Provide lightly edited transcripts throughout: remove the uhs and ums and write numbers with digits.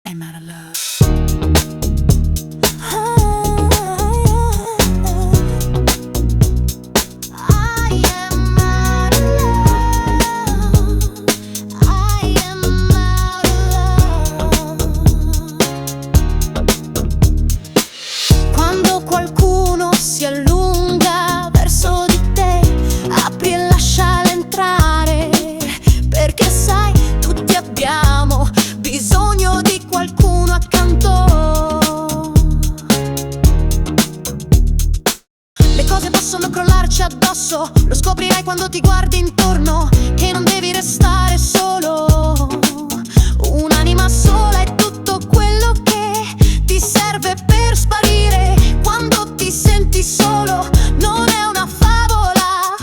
I'm out of love. Quando qualcuno si allunga verso di te, apri e lasciala entrare, perché sai, tutti abbiamo bisogno di qualcuno accanto. Le cose possono crollarci addosso, lo scoprirai quando ti guardi intorno, che non devi restare solo. Un'anima sola è tutto quello che ti serve per sparire quando ti senti solo. Non è una favola.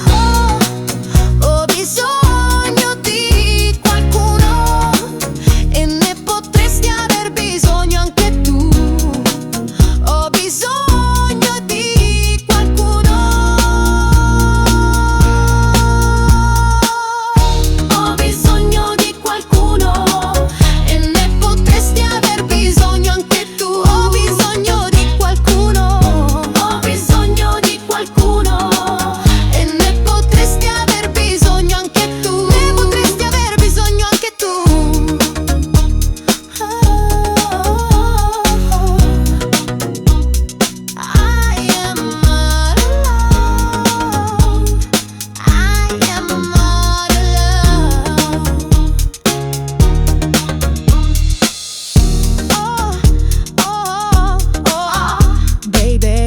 Ho bisogno di qualcuno e ne potresti aver bisogno anche tu. Ho bisogno di qualcuno. Ho bisogno di qualcuno e ne potresti aver bisogno anche tu. Ho bisogno di qualcuno. Ho bisogno di qualcuno e ne potresti aver bisogno anche tu. Ne potresti aver bisogno anche tu. I am out of love. I am out of love. Baby,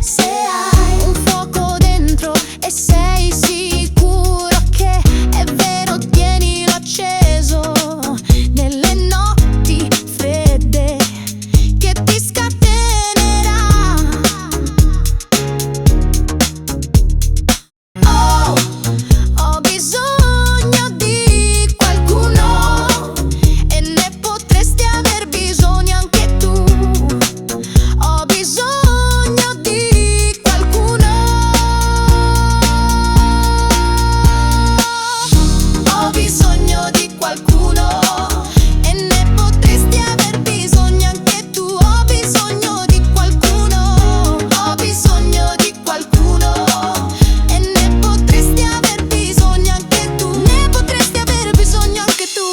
se hai un fuoco dentro e sei sicuro che è vero, tienilo acceso nelle notti fredde che ti scatenerà. Oh, ho bisogno di qualcuno e ne potresti aver bisogno anche tu. Ho bisogno di qualcuno. Ho bisogno di qualcuno e ne potresti aver bisogno anche tu. Ho bisogno di qualcuno. Ho bisogno di qualcuno e ne potresti aver bisogno anche tu. Ne potresti aver bisogno anche tu.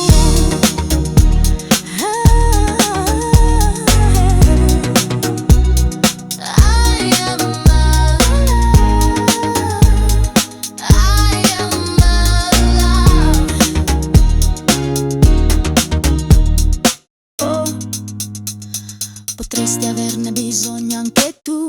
I am out of love. I am out of love. Oh, potresti averne bisogno anche tu.